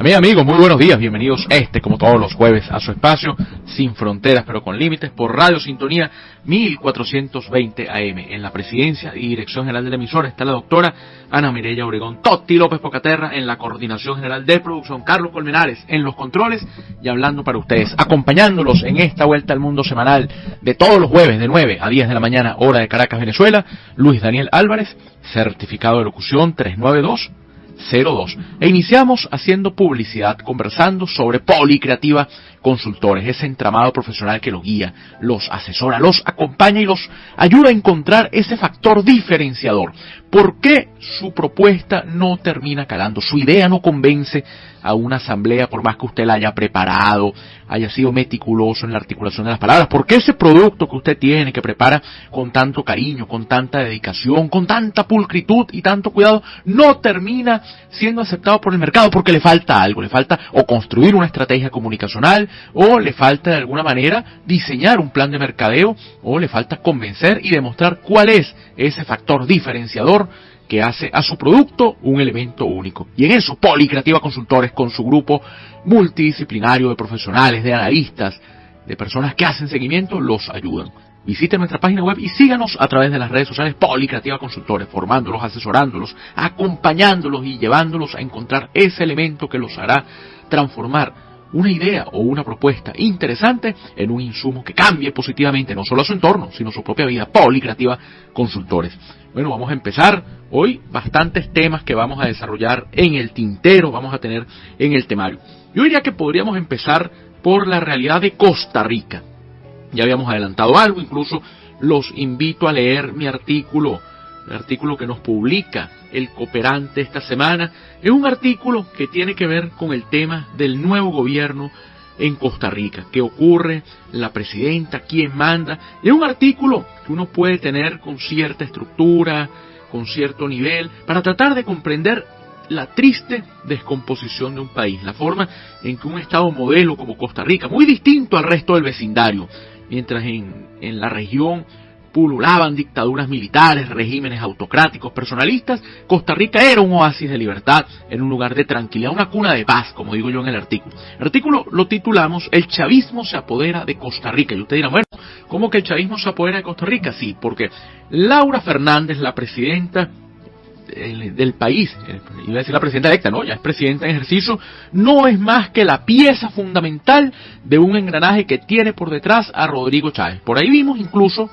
Amigos, muy buenos días, bienvenidos como todos los jueves, a su espacio Sin Fronteras pero con Límites por Radio Sintonía 1420 AM. En la presidencia y dirección general de la emisora está la doctora Ana Mireya Obregón Totti López Pocaterra, en la coordinación general de producción Carlos Colmenares en los controles, y hablando para ustedes, acompañándolos en esta vuelta al mundo semanal de todos los jueves de 9 a 10 de la mañana, hora de Caracas, Venezuela, Luis Daniel Álvarez, certificado de locución 39202. E iniciamos haciendo publicidad, conversando sobre Policreativa Consultores, ese entramado profesional que los guía, los asesora, los acompaña y los ayuda a encontrar ese factor diferenciador. ¿Por qué su propuesta no termina calando? Su idea no convence a una asamblea, por más que usted la haya preparado, haya sido meticuloso en la articulación de las palabras. ¿Por qué ese producto que usted tiene, que prepara con tanto cariño, con tanta dedicación, con tanta pulcritud y tanto cuidado, no termina siendo aceptado por el mercado? Porque le falta algo, le falta o construir una estrategia comunicacional, o le falta de alguna manera diseñar un plan de mercadeo, o le falta convencer y demostrar cuál es ese factor diferenciador que hace a su producto un elemento único. Y en eso, Policreativa Consultores, con su grupo multidisciplinario de profesionales, de analistas, de personas que hacen seguimiento, los ayudan. Visiten nuestra página web y síganos a través de las redes sociales Policreativa Consultores, formándolos, asesorándolos, acompañándolos y llevándolos a encontrar ese elemento que los hará transformar una idea o una propuesta interesante en un insumo que cambie positivamente no solo a su entorno, sino su propia vida. Policreativa Consultores. Bueno, vamos a empezar hoy bastantes temas que vamos a desarrollar en el tintero, vamos a tener en el temario. Yo diría que podríamos empezar por la realidad de Costa Rica. Ya habíamos adelantado algo, incluso los invito a leer mi artículo, el artículo que nos publica El Cooperante esta semana. Es un artículo que tiene que ver con el tema del nuevo gobierno en Costa Rica. ¿Qué ocurre? La presidenta, ¿quién manda? Es un artículo que uno puede tener con cierta estructura, con cierto nivel, para tratar de comprender la triste descomposición de un país, la forma en que un estado modelo como Costa Rica, muy distinto al resto del vecindario, mientras en la región pululaban dictaduras militares, regímenes autocráticos, personalistas, Costa Rica era un oasis de libertad, era un lugar de tranquilidad, una cuna de paz, como digo yo en el artículo. El artículo lo titulamos El chavismo se apodera de Costa Rica. Y usted dirá, bueno, ¿cómo que el chavismo se apodera de Costa Rica? Sí, porque Laura Fernández, la presidenta del país, iba a decir la presidenta electa, no, ya es presidenta en ejercicio, no es más que la pieza fundamental de un engranaje que tiene por detrás a Rodrigo Chávez. Por ahí vimos incluso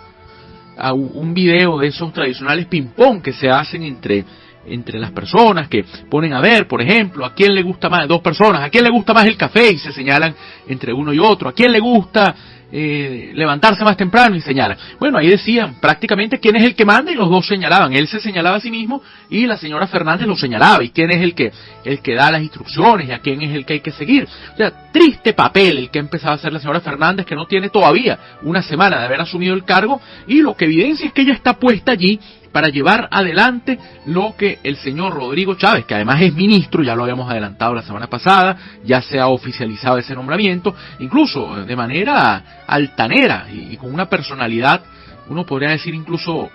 a un video de esos tradicionales ping-pong que se hacen entre las personas, que ponen a ver, por ejemplo, a quién le gusta más, dos personas, a quién le gusta más el café y se señalan entre uno y otro, a quién le gusta levantarse más temprano y señalan. Bueno, ahí decían prácticamente quién es el que manda y los dos señalaban. Él se señalaba a sí mismo y la señora Fernández lo señalaba. Y quién es el que da las instrucciones y a quién es el que hay que seguir. O sea, triste papel el que ha empezado a hacer la señora Fernández, que no tiene todavía una semana de haber asumido el cargo, y lo que evidencia es que ella está puesta allí para llevar adelante lo que el señor Rodrigo Chávez, que además es ministro, ya lo habíamos adelantado la semana pasada, ya se ha oficializado ese nombramiento, incluso de manera altanera y con una personalidad, uno podría decir incluso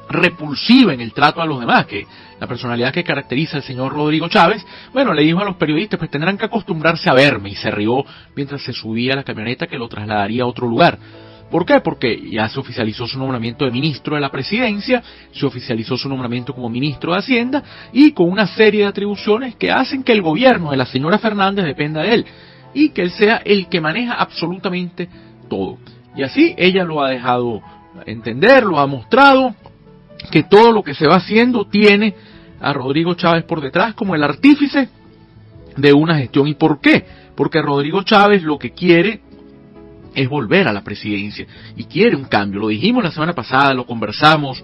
repulsiva en el trato a los demás, que la personalidad que caracteriza al señor Rodrigo Chávez. Bueno, le dijo a los periodistas, pues tendrán que acostumbrarse a verme, y se rió mientras se subía a la camioneta que lo trasladaría a otro lugar. ¿Por qué? Porque ya se oficializó su nombramiento de ministro de la presidencia, se oficializó su nombramiento como ministro de Hacienda, y con una serie de atribuciones que hacen que el gobierno de la señora Fernández dependa de él, y que él sea el que maneja absolutamente todo. Y así ella lo ha dejado entender, lo ha mostrado, que todo lo que se va haciendo tiene a Rodrigo Chávez por detrás como el artífice de una gestión. ¿Y por qué? Porque Rodrigo Chávez lo que quiere es volver a la presidencia y quiere un cambio. Lo dijimos la semana pasada, lo conversamos.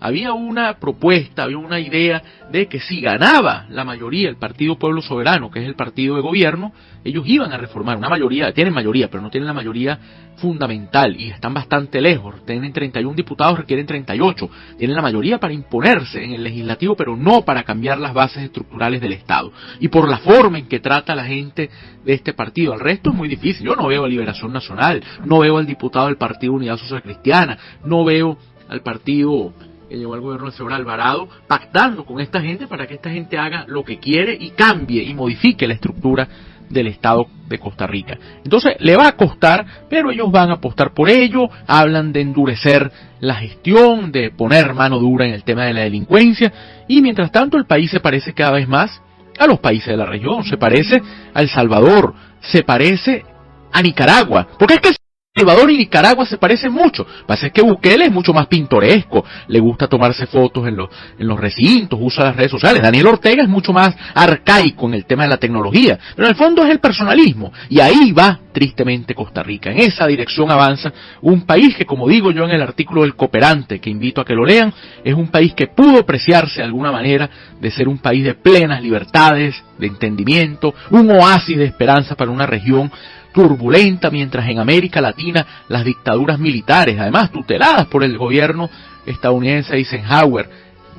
Había una propuesta, había una idea de que si ganaba la mayoría, el Partido Pueblo Soberano, que es el partido de gobierno, ellos iban a reformar. Una mayoría, tienen mayoría, pero no tienen la mayoría fundamental y están bastante lejos. Tienen 31 diputados, requieren 38. Tienen la mayoría para imponerse en el legislativo, pero no para cambiar las bases estructurales del Estado. Y por la forma en que trata la gente de este partido, al resto es muy difícil. Yo no veo a Liberación Nacional, no veo al diputado del Partido Unidad Social Cristiana, no veo al partido que llegó al gobierno del señor Alvarado, pactando con esta gente para que esta gente haga lo que quiere y cambie y modifique la estructura del Estado de Costa Rica. Entonces le va a costar, pero ellos van a apostar por ello. Hablan de endurecer la gestión, de poner mano dura en el tema de la delincuencia, y mientras tanto el país se parece cada vez más a los países de la región, se parece a El Salvador, se parece a Nicaragua, porque es que El Salvador y Nicaragua se parecen mucho. Lo que pasa es que Bukele es mucho más pintoresco, le gusta tomarse fotos en los recintos, usa las redes sociales. Daniel Ortega es mucho más arcaico en el tema de la tecnología, pero en el fondo es el personalismo, y ahí va tristemente Costa Rica. En esa dirección avanza un país que, como digo yo en el artículo del Cooperante, que invito a que lo lean, es un país que pudo preciarse de alguna manera de ser un país de plenas libertades, de entendimiento, un oasis de esperanza para una región turbulenta, mientras en América Latina las dictaduras militares, además tuteladas por el gobierno estadounidense de Eisenhower,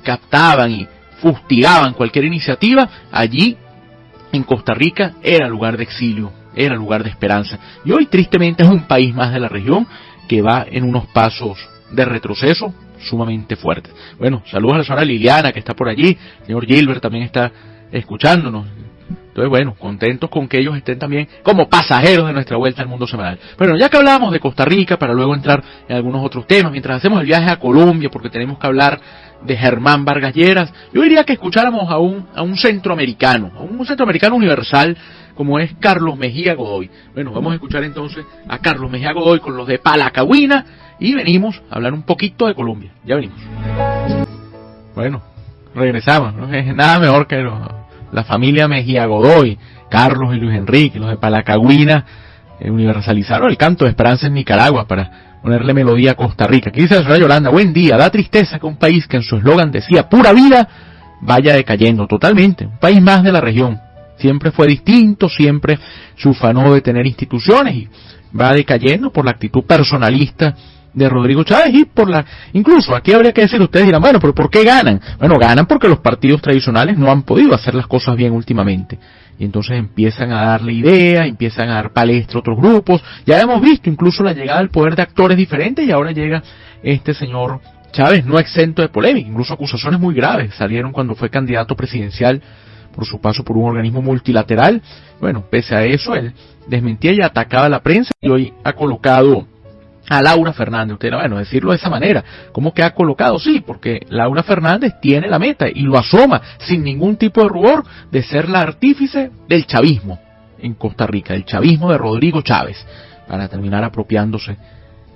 captaban y fustigaban cualquier iniciativa. Allí en Costa Rica era lugar de exilio, era lugar de esperanza, y hoy tristemente es un país más de la región que va en unos pasos de retroceso sumamente fuertes. Bueno, saludos a la señora Liliana que está por allí, el señor Gilbert también está escuchándonos. Entonces, bueno, contentos con que ellos estén también como pasajeros de nuestra vuelta al mundo semanal. Bueno, ya que hablamos de Costa Rica, para luego entrar en algunos otros temas, mientras hacemos el viaje a Colombia, porque tenemos que hablar de Germán Vargas Lleras, yo diría que escucháramos a un centroamericano universal, como es Carlos Mejía Godoy. Bueno, vamos a escuchar entonces a Carlos Mejía Godoy con los de Palacagüina, y venimos a hablar un poquito de Colombia. Ya venimos. Bueno, regresamos, no es nada mejor que la familia Mejía Godoy, Carlos y Luis Enrique, los de Palacagüina, universalizaron el canto de esperanza en Nicaragua para ponerle melodía a Costa Rica. Aquí dice la señora Yolanda: buen día, da tristeza que un país que en su eslogan decía pura vida vaya decayendo totalmente. Un país más de la región, siempre fue distinto, siempre se ufanó de tener instituciones, y va decayendo por la actitud personalista de Rodrigo Chávez y incluso aquí habría que decir, ustedes dirán, bueno, pero ¿por qué ganan? Bueno, ganan porque los partidos tradicionales no han podido hacer las cosas bien últimamente, y entonces empiezan a darle ideas, empiezan a dar palestra a otros grupos. Ya hemos visto incluso la llegada al poder de actores diferentes, y ahora llega este señor Chávez, no exento de polémica, incluso acusaciones muy graves salieron cuando fue candidato presidencial por su paso por un organismo multilateral. Bueno, pese a eso, él desmentía y atacaba a la prensa, y hoy ha colocado a Laura Fernández. Usted, bueno, decirlo de esa manera, ¿cómo que ha colocado? Sí, porque Laura Fernández tiene la meta, y lo asoma sin ningún tipo de rubor, de ser la artífice del chavismo en Costa Rica, el chavismo de Rodrigo Chávez, para terminar apropiándose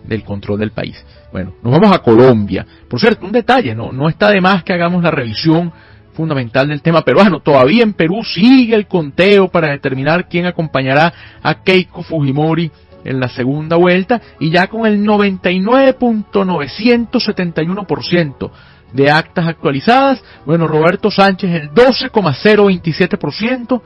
del control del país. Bueno, nos vamos a Colombia. Por cierto, un detalle, no está de más que hagamos la revisión fundamental del tema peruano. Todavía en Perú sigue el conteo para determinar quién acompañará a Keiko Fujimori en la segunda vuelta, y ya con el 99.971% de actas actualizadas, bueno, Roberto Sánchez el 12.027%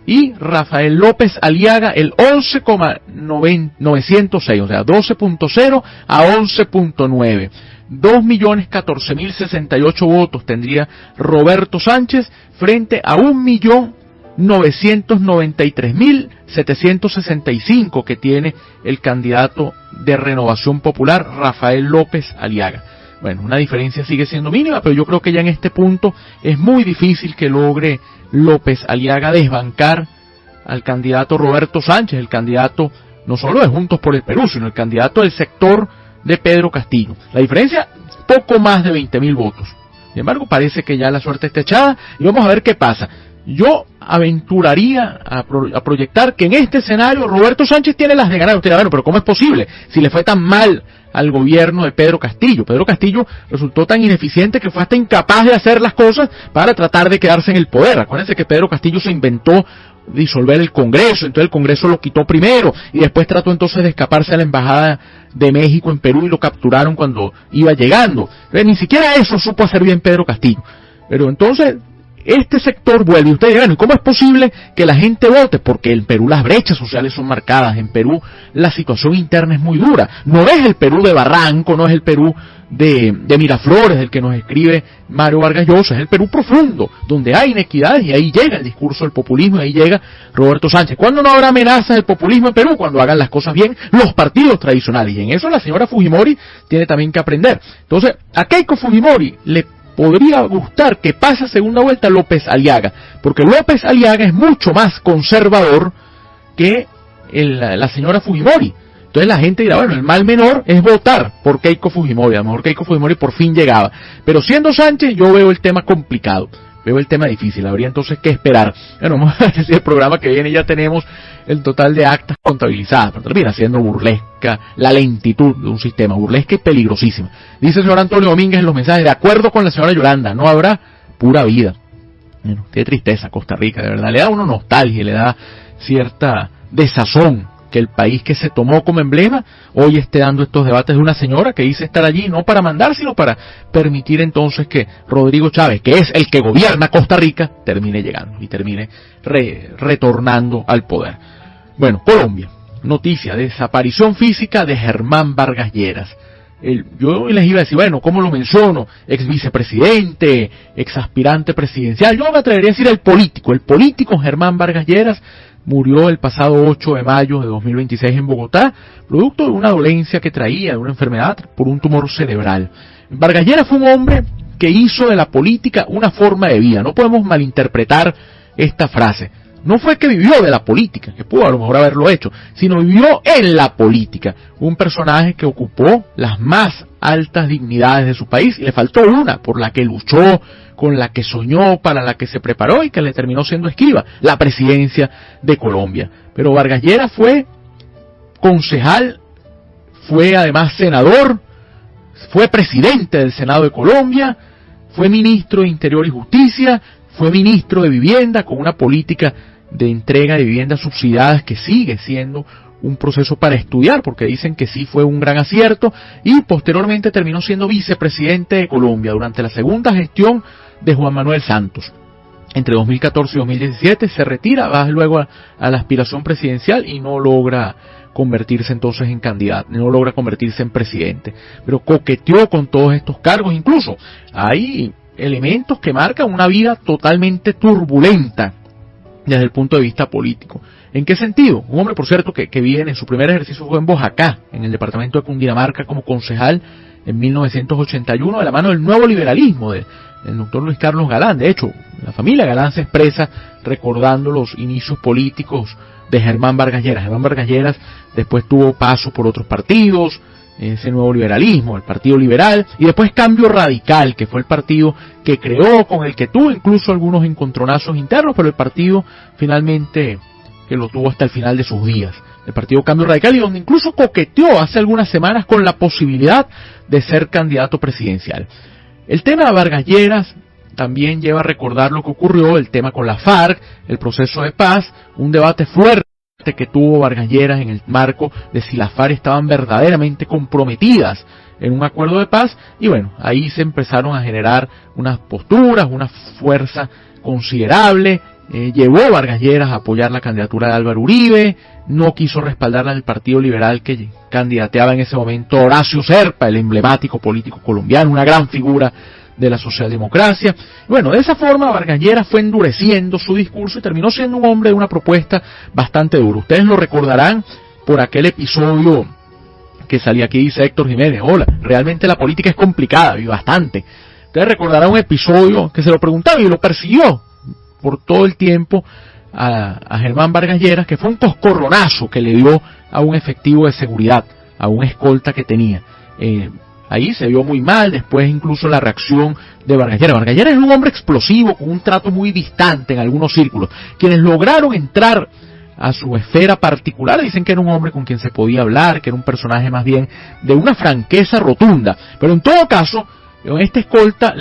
y Rafael López Aliaga el 11.906, o sea, 12.0 a 11.9. 2.014.068 votos tendría Roberto Sánchez frente a 1.993.765 que tiene el candidato de Renovación Popular, Rafael López Aliaga. Bueno, una diferencia sigue siendo mínima, pero yo creo que ya en este punto es muy difícil que logre López Aliaga desbancar al candidato Roberto Sánchez, el candidato no solo de Juntos por el Perú, sino el candidato del sector de Pedro Castillo. La diferencia, poco más de 20.000 votos. Sin embargo, parece que ya la suerte está echada, y vamos a ver qué pasa. Yo aventuraría a proyectar que en este escenario Roberto Sánchez tiene las de ganar. Usted dirá, bueno, pero ¿cómo es posible si le fue tan mal al gobierno de Pedro Castillo? Pedro Castillo resultó tan ineficiente que fue hasta incapaz de hacer las cosas para tratar de quedarse en el poder. Acuérdense que Pedro Castillo se inventó disolver el Congreso, entonces el Congreso lo quitó primero, y después trató entonces de escaparse a la Embajada de México en Perú, y lo capturaron cuando iba llegando. Entonces, ni siquiera eso supo hacer bien Pedro Castillo. Pero entonces este sector vuelve. Y ustedes dirán, ¿y cómo es posible que la gente vote? Porque en Perú las brechas sociales son marcadas, en Perú la situación interna es muy dura. No es el Perú de Barranco, no es el Perú de Miraflores, del que nos escribe Mario Vargas Llosa, es el Perú profundo, donde hay inequidades, y ahí llega el discurso del populismo, y ahí llega Roberto Sánchez. ¿Cuándo no habrá amenazas del populismo en Perú? Cuando hagan las cosas bien los partidos tradicionales, y en eso la señora Fujimori tiene también que aprender. Entonces, a Keiko Fujimori le podría gustar que pase a segunda vuelta López Aliaga, porque López Aliaga es mucho más conservador que la señora Fujimori. Entonces la gente dirá, bueno, el mal menor es votar por Keiko Fujimori. A lo mejor Keiko Fujimori por fin llegaba. Pero siendo Sánchez, yo veo el tema complicado. Veo el tema difícil. Habría entonces que esperar. Bueno, vamos a decir, el programa que viene ya tenemos el total de actas contabilizadas. Pero termina siendo burlesca la lentitud de un sistema. Burlesca y peligrosísima. Dice el señor Antonio Domínguez en los mensajes, de acuerdo con la señora Yolanda, no habrá pura vida. Bueno, qué tristeza Costa Rica, de verdad. Le da a uno nostalgia, le da cierta desazón que el país que se tomó como emblema hoy esté dando estos debates de una señora que dice estar allí no para mandar, sino para permitir entonces que Rodrigo Chávez, que es el que gobierna Costa Rica, termine llegando y termine retornando al poder. Bueno, Colombia, noticia, desaparición física de Germán Vargas Lleras. Yo les iba a decir, bueno, ¿cómo lo menciono? Ex vicepresidente, ex aspirante presidencial. Yo me atrevería a decir el político Germán Vargas Lleras murió el pasado 8 de mayo de 2026 en Bogotá, producto de una dolencia que traía, de una enfermedad por un tumor cerebral. Vargas Lleras fue un hombre que hizo de la política una forma de vida. No podemos malinterpretar esta frase. No fue que vivió de la política, que pudo a lo mejor haberlo hecho, sino vivió en la política. Un personaje que ocupó las más altas dignidades de su país y le faltó una por la que luchó, con la que soñó, para la que se preparó y que le terminó siendo esquiva, la presidencia de Colombia. Pero Vargas Lleras fue concejal, fue además senador, fue presidente del Senado de Colombia, fue ministro de Interior y Justicia, fue ministro de Vivienda, con una política de entrega de viviendas subsidiadas que sigue siendo un proceso para estudiar, porque dicen que sí fue un gran acierto, y posteriormente terminó siendo vicepresidente de Colombia durante la segunda gestión de Juan Manuel Santos. Entre 2014 y 2017 se retira, va luego a la aspiración presidencial y no logra convertirse entonces en candidato, no logra convertirse en presidente, pero coqueteó con todos estos cargos. Incluso hay elementos que marcan una vida totalmente turbulenta desde el punto de vista político. ¿En qué sentido? Un hombre, por cierto, que viene, en su primer ejercicio fue en Boyacá, en el departamento de Cundinamarca, como concejal en 1981, de la mano del nuevo liberalismo del doctor Luis Carlos Galán. De hecho, la familia Galán se expresa recordando los inicios políticos de Germán Vargas Lleras. Germán Vargas Lleras después tuvo paso por otros partidos, ese nuevo liberalismo, el Partido Liberal, y después Cambio Radical, que fue el partido que creó, con el que tuvo incluso algunos encontronazos internos, pero el partido finalmente que lo tuvo hasta el final de sus días, el Partido Cambio Radical, y donde incluso coqueteó hace algunas semanas con la posibilidad de ser candidato presidencial. El tema de Vargas Lleras también lleva a recordar lo que ocurrió, el tema con la FARC, el proceso de paz, un debate fuerte que tuvo Vargas Lleras en el marco de si las FARC estaban verdaderamente comprometidas en un acuerdo de paz, y bueno, ahí se empezaron a generar unas posturas, una fuerza considerable. Llevó Vargas Lleras a apoyar la candidatura de Álvaro Uribe, no quiso respaldar al Partido Liberal que candidateaba en ese momento Horacio Serpa, el emblemático político colombiano, una gran figura de la socialdemocracia. Bueno, de esa forma Vargas Lleras fue endureciendo su discurso y terminó siendo un hombre de una propuesta bastante dura. Ustedes lo recordarán por aquel episodio que salía aquí, dice Héctor Jiménez, hola, realmente la política es complicada y bastante. Ustedes recordarán un episodio que se lo preguntaba y lo persiguió por todo el tiempo a Germán Vargas Lleras, que fue un coscorronazo que le dio a un efectivo de seguridad, a un escolta que tenía. Ahí se vio muy mal, después incluso la reacción de Vargas Lleras. Vargas Lleras es un hombre explosivo, con un trato muy distante en algunos círculos. Quienes lograron entrar a su esfera particular dicen que era un hombre con quien se podía hablar, que era un personaje más bien de una franqueza rotunda. Pero en todo caso, este escolta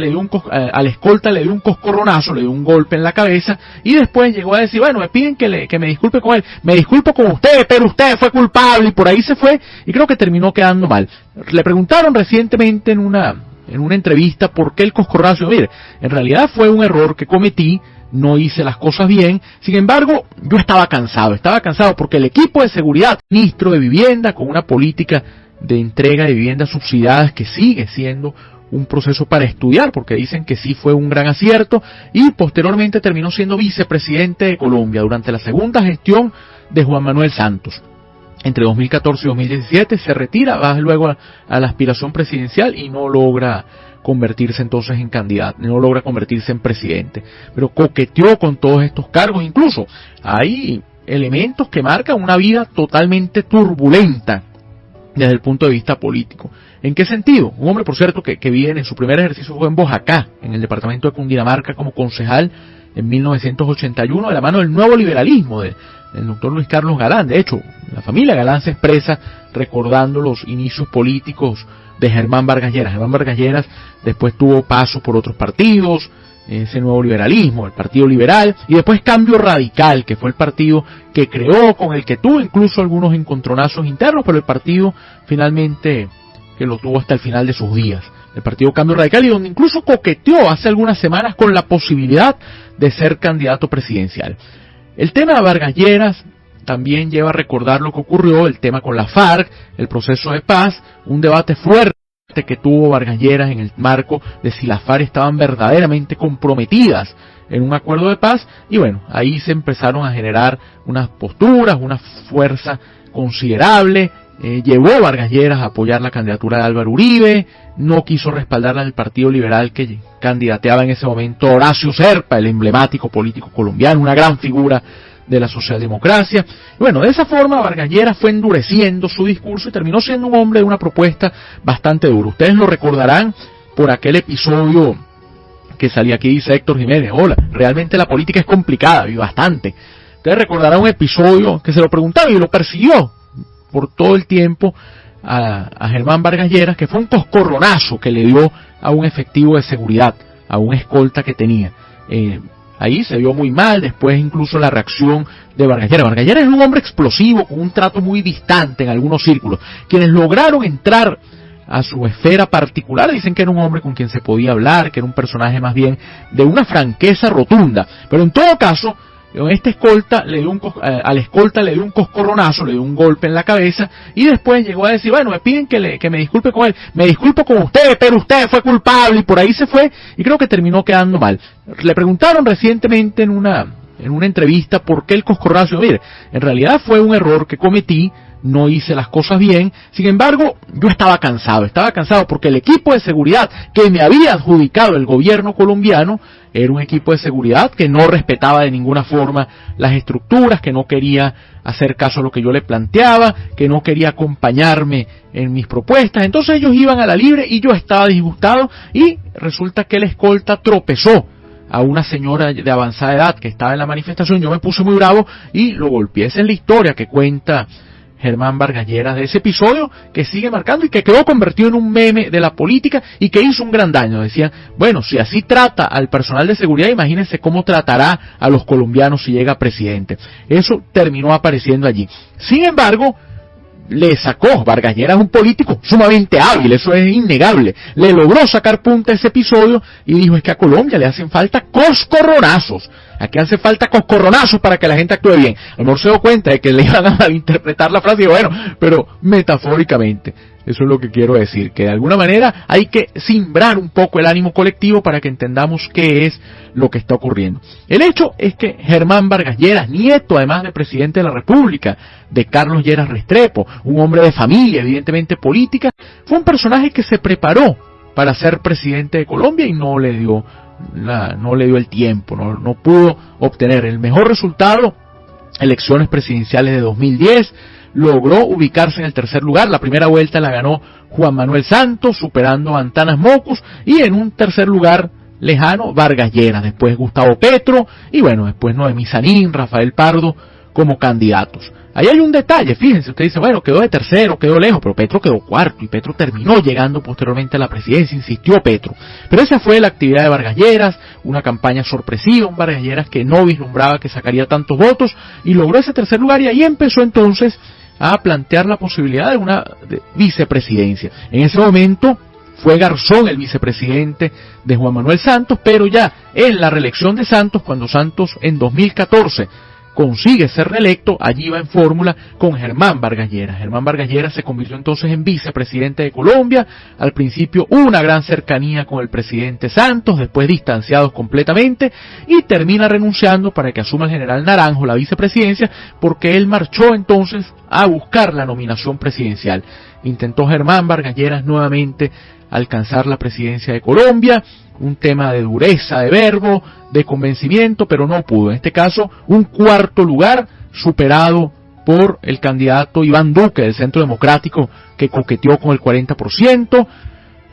al escolta le dio un coscorronazo, le dio un golpe en la cabeza, y después llegó a decir, bueno, me piden que me disculpe con él, me disculpo con usted, pero usted fue culpable, y por ahí se fue, y creo que terminó quedando mal. Le preguntaron recientemente en una en una entrevista por qué el coscorrazo. Mire, en realidad fue un error que cometí, no hice las cosas bien, sin embargo, yo estaba cansado porque el equipo de seguridad, ministro de Vivienda, con una política de entrega de viviendas subsidiadas que sigue siendo un proceso para estudiar, porque dicen que sí fue un gran acierto, y posteriormente terminó siendo vicepresidente de Colombia durante la segunda gestión de Juan Manuel Santos. Entre 2014 y 2017 se retira, va luego a la aspiración presidencial y no logra convertirse entonces en candidato, no logra convertirse en presidente, pero coqueteó con todos estos cargos. Incluso hay elementos que marcan una vida totalmente turbulenta desde el punto de vista político. ¿En qué sentido? Un hombre, por cierto, que viene en su primer ejercicio fue en Boyacá, en el departamento de Cundinamarca, como concejal en 1981, de la mano del nuevo liberalismo del doctor Luis Carlos Galán. De hecho, la familia Galán se expresa recordando los inicios políticos de Germán Vargas Lleras. Germán Vargas Lleras después tuvo paso por otros partidos, ese nuevo liberalismo, el Partido Liberal, y después Cambio Radical, que fue el partido que creó, con el que tuvo incluso algunos encontronazos internos, pero el partido finalmente que lo tuvo hasta el final de sus días, el Partido Cambio Radical, y donde incluso coqueteó hace algunas semanas con la posibilidad de ser candidato presidencial. El tema de Vargas Lleras también lleva a recordar lo que ocurrió, el tema con la FARC, el proceso de paz, un debate fuerte que tuvo Vargas Lleras en el marco de si las FARC estaban verdaderamente comprometidas en un acuerdo de paz, y bueno, ahí se empezaron a generar unas posturas, una fuerza considerable. Llevó Vargas Lleras a apoyar la candidatura de Álvaro Uribe, no quiso respaldar al Partido Liberal que candidateaba en ese momento Horacio Serpa, el emblemático político colombiano, una gran figura de la socialdemocracia. Y bueno, de esa forma Vargas Lleras fue endureciendo su discurso y terminó siendo un hombre de una propuesta bastante dura. Ustedes lo recordarán por aquel episodio que salía aquí, dice Héctor Jiménez: hola, realmente la política es complicada y bastante. Ustedes recordarán un episodio que se lo preguntaba y lo persiguió por todo el tiempo a Germán Vargas Lleras, que fue un coscorronazo que le dio a un efectivo de seguridad, a un escolta que tenía. Ahí se vio muy mal, después incluso la reacción de Vargas Lleras. Vargas Lleras es un hombre explosivo, con un trato muy distante en algunos círculos. Quienes lograron entrar a su esfera particular dicen que era un hombre con quien se podía hablar, que era un personaje más bien de una franqueza rotunda. Pero en todo caso, este escolta al escolta le dio un coscorronazo, le dio un golpe en la cabeza, y después llegó a decir: bueno, me piden que me disculpe con él, me disculpo con usted, pero usted fue culpable, y por ahí se fue, y creo que terminó quedando mal. Le preguntaron recientemente en una entrevista por qué el coscorronazo. Mire, en realidad fue un error que cometí, no hice las cosas bien, sin embargo, yo estaba cansado porque el equipo de seguridad que me había adjudicado el gobierno colombiano era un equipo de seguridad que no respetaba de ninguna forma las estructuras, que no quería hacer caso a lo que yo le planteaba, que no quería acompañarme en mis propuestas. Entonces ellos iban a la libre y yo estaba disgustado, y resulta que el escolta tropezó a una señora de avanzada edad que estaba en la manifestación. Yo me puse muy bravo y lo golpeé. Esa es la historia que cuenta Germán Vargas Lleras de ese episodio, que sigue marcando y que quedó convertido en un meme de la política y que hizo un gran daño. Decían: bueno, si así trata al personal de seguridad, imagínense cómo tratará a los colombianos si llega presidente. Eso terminó apareciendo allí. Sin embargo, le sacó, Vargas Lleras es un político sumamente hábil, eso es innegable, le logró sacar punta a ese episodio y dijo: es que a Colombia le hacen falta coscorronazos, aquí hace falta coscorronazos para que la gente actúe bien. A lo mejor se dio cuenta de que le iban a malinterpretar la frase, y bueno, pero metafóricamente, eso es lo que quiero decir, que de alguna manera hay que simbrar un poco el ánimo colectivo para que entendamos qué es lo que está ocurriendo. El hecho es que Germán Vargas Lleras, nieto además de presidente de la República, de Carlos Lleras Restrepo, un hombre de familia, evidentemente política, fue un personaje que se preparó para ser presidente de Colombia y no le dio el tiempo, no pudo obtener el mejor resultado. Elecciones presidenciales de 2010, logró ubicarse en el tercer lugar. La primera vuelta la ganó Juan Manuel Santos, superando a Antanas Mocus, y en un tercer lugar lejano Vargas Lleras, después Gustavo Petro, y bueno, después Noemí Sanín, Rafael Pardo como candidatos. Ahí hay un detalle, fíjense, usted dice: bueno, quedó de tercero, quedó lejos, pero Petro quedó cuarto, y Petro terminó llegando posteriormente a la presidencia, insistió Petro. Pero esa fue la actividad de Vargas Lleras, una campaña sorpresiva, un Vargas Lleras que no vislumbraba que sacaría tantos votos, y logró ese tercer lugar, y ahí empezó entonces a plantear la posibilidad de una vicepresidencia. En ese momento fue Garzón el vicepresidente de Juan Manuel Santos, pero ya en la reelección de Santos, cuando Santos en 2014 consigue ser reelecto, allí va en fórmula con Germán Vargas Lleras. Germán Vargas Lleras se convirtió entonces en vicepresidente de Colombia, al principio una gran cercanía con el presidente Santos, después distanciados completamente, y termina renunciando para que asuma el general Naranjo la vicepresidencia, porque él marchó entonces a buscar la nominación presidencial. Intentó Germán Vargas Lleras nuevamente alcanzar la presidencia de Colombia, un tema de dureza de verbo, de convencimiento, pero no pudo. En este caso, un cuarto lugar superado por el candidato Iván Duque del Centro Democrático, que coqueteó con el 40%,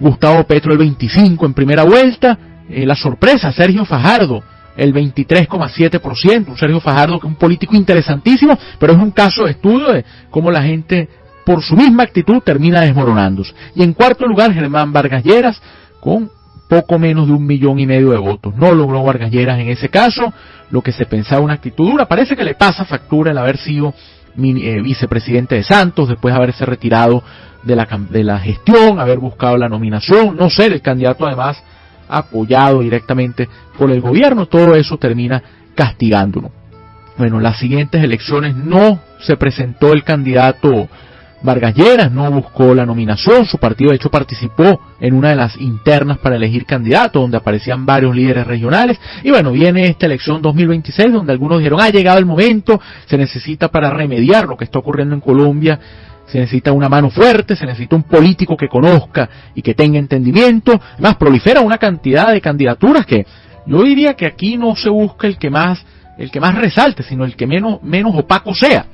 Gustavo Petro el 25% en primera vuelta, la sorpresa, Sergio Fajardo el 23,7%, un Sergio Fajardo que es un político interesantísimo, pero es un caso de estudio de cómo la gente por su misma actitud termina desmoronándose. Y en cuarto lugar, Germán Vargas Lleras con poco menos de 1,5 millones de votos. No logró Vargas Lleras en ese caso lo que se pensaba una actitud dura. Parece que le pasa factura el haber sido vicepresidente de Santos, después de haberse retirado de la gestión, haber buscado la nominación, no ser el candidato además apoyado directamente por el gobierno. Todo eso termina castigándolo. Bueno, en las siguientes elecciones no se presentó el candidato Vargas Lleras, no buscó la nominación, su partido de hecho participó en una de las internas para elegir candidato, donde aparecían varios líderes regionales, y bueno, viene esta elección 2026, donde algunos dijeron, ha llegado el momento, se necesita para remediar lo que está ocurriendo en Colombia, se necesita una mano fuerte, se necesita un político que conozca y que tenga entendimiento, además prolifera una cantidad de candidaturas que yo diría que aquí no se busca el que más resalte, sino el que menos opaco sea.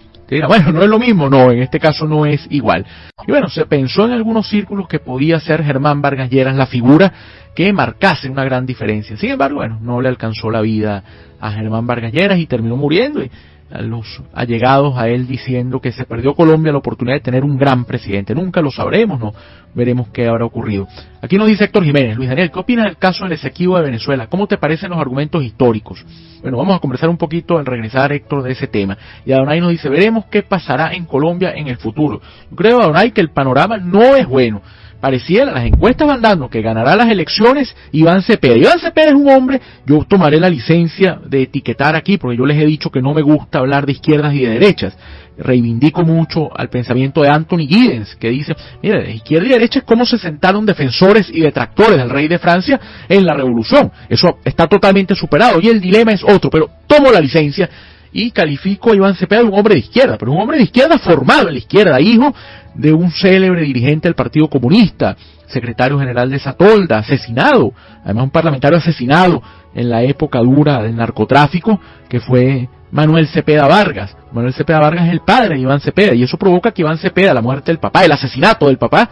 Bueno, no es lo mismo, no, en este caso no es igual. Y bueno, se pensó en algunos círculos que podía ser Germán Vargas Lleras la figura que marcase una gran diferencia. Sin embargo, bueno, no le alcanzó la vida a Germán Vargas Lleras y terminó muriendo, y a los allegados a él diciendo que se perdió Colombia la oportunidad de tener un gran presidente. Nunca lo sabremos, no veremos qué habrá ocurrido. Aquí nos dice Héctor Jiménez: Luis Daniel, ¿qué opinas del caso del Esequibo de Venezuela? ¿Cómo te parecen los argumentos históricos? Bueno, vamos a conversar un poquito al regresar, Héctor, de ese tema. Y Adonai nos dice: veremos qué pasará en Colombia en el futuro. Yo creo, Adonai, que el panorama no es bueno. Pareciera, las encuestas van dando que ganará las elecciones Iván Cepeda. Iván Cepeda es un hombre, yo tomaré la licencia de etiquetar aquí, porque yo les he dicho que no me gusta hablar de izquierdas y de derechas. Reivindico mucho al pensamiento de Anthony Giddens, que dice, mira, de izquierda y derecha es como se sentaron defensores y detractores del rey de Francia en la revolución. Eso está totalmente superado y el dilema es otro, pero tomo la licencia y califico a Iván Cepeda de un hombre de izquierda, pero un hombre de izquierda formado en la izquierda, hijo de un célebre dirigente del Partido Comunista, secretario general de Satolda, asesinado, además un parlamentario asesinado en la época dura del narcotráfico, que fue Manuel Cepeda Vargas. Manuel Cepeda Vargas es el padre de Iván Cepeda, y eso provoca que Iván Cepeda, la muerte del papá, el asesinato del papá,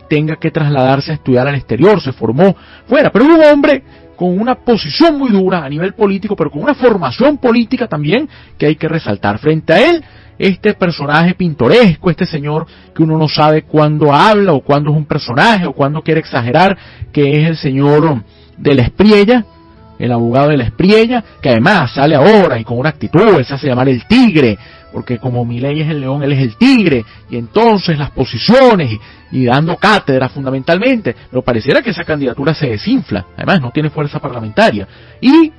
tenga que trasladarse a estudiar al exterior, se formó fuera, pero es un hombre con una posición muy dura a nivel político, pero con una formación política también que hay que resaltar. Frente a él, este personaje pintoresco, este señor que uno no sabe cuándo habla o cuándo es un personaje o cuándo quiere exagerar, que es el señor de la Espriella, el abogado de la Espriella, que además sale ahora y con una actitud, él se hace llamar el tigre, porque como Milei es el león, él es el tigre, y entonces las posiciones y dando cátedra fundamentalmente, pero pareciera que esa candidatura se desinfla, además no tiene fuerza parlamentaria. Y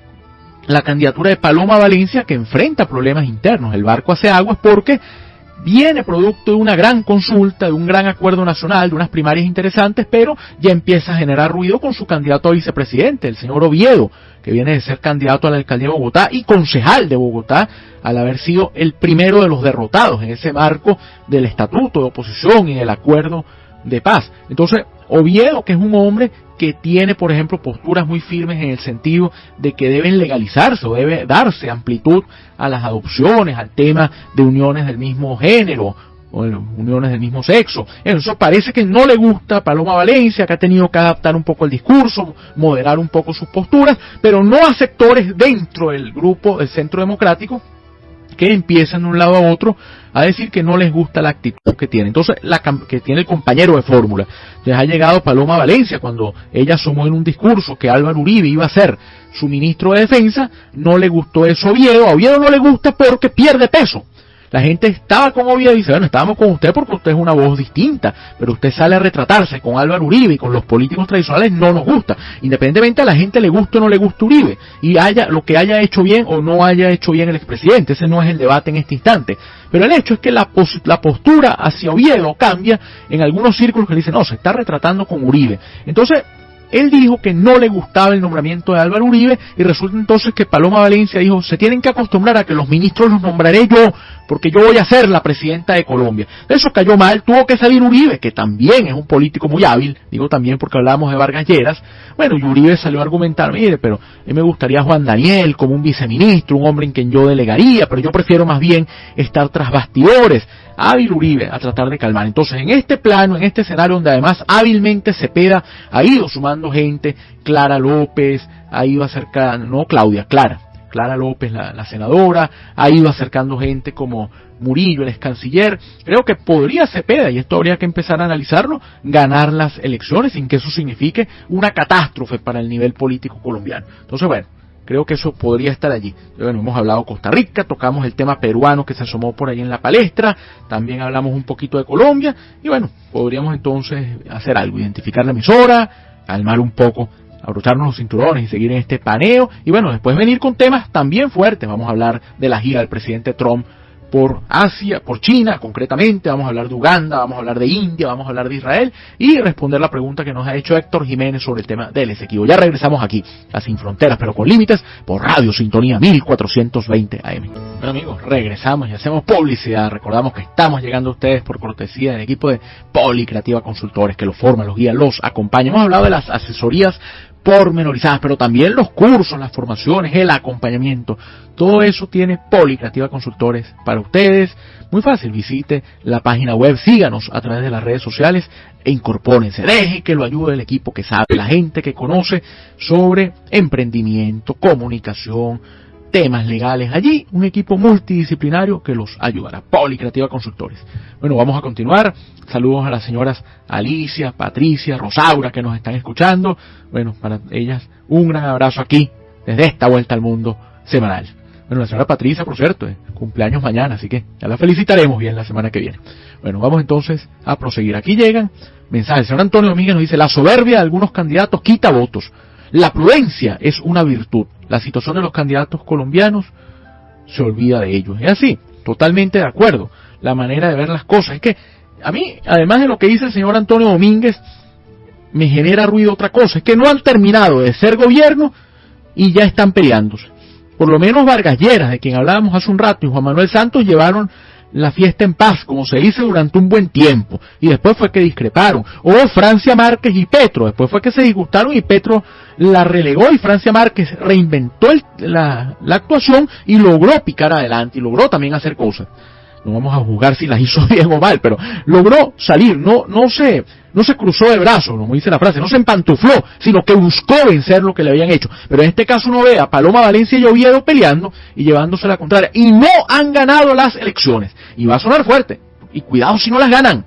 la candidatura de Paloma Valencia, que enfrenta problemas internos, el barco hace aguas porque viene producto de una gran consulta, de un gran acuerdo nacional, de unas primarias interesantes, pero ya empieza a generar ruido con su candidato a vicepresidente, el señor Oviedo, que viene de ser candidato a la alcaldía de Bogotá y concejal de Bogotá, al haber sido el primero de los derrotados en ese marco del estatuto de oposición y del acuerdo de paz. Entonces, Oviedo, que es un hombre que tiene, por ejemplo, posturas muy firmes en el sentido de que deben legalizarse o debe darse amplitud a las adopciones, al tema de uniones del mismo género o uniones del mismo sexo. Eso parece que no le gusta a Paloma Valencia, que ha tenido que adaptar un poco el discurso, moderar un poco sus posturas, pero no a sectores dentro del grupo del Centro Democrático que empiezan de un lado a otro a decir que no les gusta la actitud que tiene. Entonces, que tiene el compañero de fórmula. Les ha llegado Paloma Valencia cuando ella asomó en un discurso que Álvaro Uribe iba a ser su ministro de Defensa, no le gustó eso a Oviedo no le gusta porque pierde peso. La gente estaba con Oviedo y dice, bueno, estábamos con usted porque usted es una voz distinta, pero usted sale a retratarse con Álvaro Uribe y con los políticos tradicionales, no nos gusta. Independientemente a la gente le guste o no le guste Uribe, y lo que haya hecho bien o no haya hecho bien el expresidente, ese no es el debate en este instante. Pero el hecho es que la postura hacia Oviedo cambia en algunos círculos que dicen, no, se está retratando con Uribe. Entonces, él dijo que no le gustaba el nombramiento de Álvaro Uribe y resulta entonces que Paloma Valencia dijo, se tienen que acostumbrar a que los ministros los nombraré yo, porque yo voy a ser la presidenta de Colombia. Eso cayó mal, tuvo que salir Uribe, que también es un político muy hábil, digo también porque hablábamos de Vargas Lleras. Bueno, y Uribe salió a argumentar, mire, pero a mí me gustaría Juan Daniel como un viceministro, un hombre en quien yo delegaría, pero yo prefiero más bien estar tras bastidores. Hábil Uribe a tratar de calmar. Entonces, en este plano, en este escenario donde además hábilmente Cepeda ha ido sumando gente, Clara López, ha ido acercando, no Claudia, Clara López, la senadora, ha ido acercando gente como Murillo, el ex canciller. Creo que podría Cepeda, y esto habría que empezar a analizarlo, ganar las elecciones sin que eso signifique una catástrofe para el nivel político colombiano. Entonces, bueno, creo que eso podría estar allí. Bueno, hemos hablado de Costa Rica, tocamos el tema peruano que se asomó por ahí en la palestra, también hablamos un poquito de Colombia, y bueno, podríamos entonces hacer algo, identificar la emisora, calmar un poco, abrocharnos los cinturones y seguir en este paneo, y bueno, después venir con temas también fuertes. Vamos a hablar de la gira del presidente Trump por Asia, por China concretamente, vamos a hablar de Uganda, vamos a hablar de India, vamos a hablar de Israel y responder la pregunta que nos ha hecho Héctor Jiménez sobre el tema del Esequibo. Ya regresamos aquí a Sin Fronteras pero con Límites por Radio Sintonía 1420 AM. Bueno amigos, regresamos y hacemos publicidad. Recordamos que estamos llegando a ustedes por cortesía del equipo de Policreativa Consultores que los forma, los guía, los acompaña. Hemos hablado de las asesorías pormenorizadas, pero también los cursos, las formaciones, el acompañamiento, todo eso tiene Policreativa Consultores para ustedes. Muy fácil, visite la página web, síganos a través de las redes sociales e incorpórense, deje que lo ayude el equipo que sabe, la gente que conoce sobre emprendimiento, comunicación, temas legales. Allí un equipo multidisciplinario que los ayudará. Policreativa Consultores. Bueno, vamos a continuar. Saludos a las señoras Alicia, Patricia, Rosaura que nos están escuchando. Bueno, para ellas un gran abrazo aquí desde esta vuelta al mundo semanal. Bueno, la señora Patricia, por cierto, cumpleaños mañana, así que ya la felicitaremos bien la semana que viene. Bueno, vamos entonces a proseguir. Aquí llegan mensajes. El señor Antonio Domínguez nos dice, la soberbia de algunos candidatos quita votos. La prudencia es una virtud. La situación de los candidatos colombianos se olvida de ellos. Es así, totalmente de acuerdo. La manera de ver las cosas. Es que a mí, además de lo que dice el señor Antonio Domínguez, me genera ruido otra cosa. Es que no han terminado de ser gobierno y ya están peleándose. Por lo menos Vargas Lleras, de quien hablábamos hace un rato, y Juan Manuel Santos llevaron la fiesta en paz, como se dice, durante un buen tiempo, y después fue que discreparon. O Francia Márquez y Petro, después fue que se disgustaron y Petro la relegó y Francia Márquez reinventó la actuación y logró picar adelante y logró también hacer cosas. No vamos a juzgar si las hizo bien o mal, pero logró salir, no se cruzó de brazos, como dice la frase, no se empantufló, sino que buscó vencer lo que le habían hecho. Pero en este caso uno ve a Paloma Valencia y Oviedo peleando y llevándose la contraria, y no han ganado las elecciones, y va a sonar fuerte, y cuidado si no las ganan,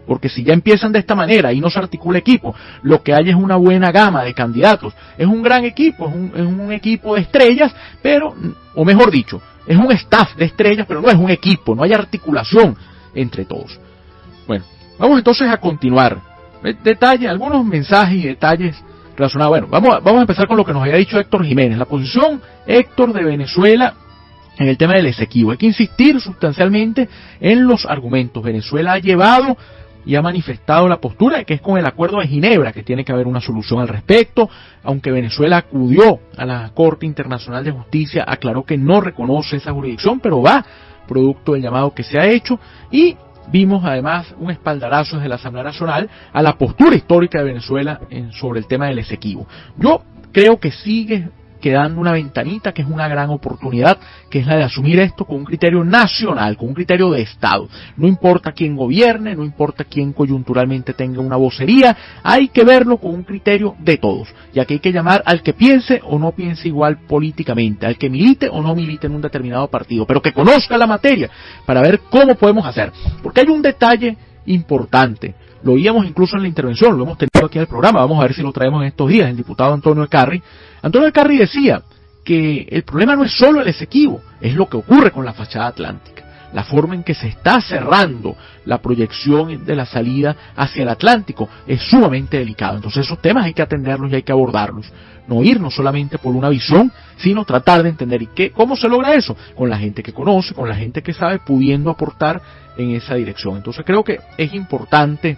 porque si ya empiezan de esta manera y no se articula equipo, lo que hay es una buena gama de candidatos, es un gran equipo, es un equipo de estrellas, pero, o mejor dicho, es un staff de estrellas, pero no es un equipo, no hay articulación entre todos. Bueno, vamos entonces a continuar. Detalles, algunos mensajes y detalles relacionados. Bueno, vamos a empezar con lo que nos había dicho Héctor Jiménez. La posición, Héctor, de Venezuela en el tema del Esequibo. Hay que insistir sustancialmente en los argumentos. Venezuela ha llevado y ha manifestado la postura de que es con el Acuerdo de Ginebra que tiene que haber una solución al respecto, aunque Venezuela acudió a la Corte Internacional de Justicia, aclaró que no reconoce esa jurisdicción, pero va producto del llamado que se ha hecho, y vimos además un espaldarazo desde la Asamblea Nacional a la postura histórica de Venezuela sobre el tema del Esequibo. Yo creo que sigue quedando una ventanita que es una gran oportunidad, que es la de asumir esto con un criterio nacional, con un criterio de Estado. No importa quién gobierne, no importa quién coyunturalmente tenga una vocería, hay que verlo con un criterio de todos, ya que hay que llamar al que piense o no piense igual políticamente, al que milite o no milite en un determinado partido, pero que conozca la materia para ver cómo podemos hacer. Porque hay un detalle importante. Lo oíamos incluso en la intervención, lo hemos tenido aquí en el programa, vamos a ver si lo traemos en estos días, el diputado Antonio Ecarri. Antonio Ecarri decía que el problema no es solo el Esequibo, es lo que ocurre con la fachada atlántica. la forma en que se está cerrando la proyección de la salida hacia el Atlántico es sumamente delicado. Entonces esos temas hay que atenderlos y hay que abordarlos. No irnos solamente por una visión, sino tratar de entender. ¿Y cómo se logra eso? Con la gente que conoce, con la gente que sabe, pudiendo aportar en esa dirección. Entonces creo que es importante,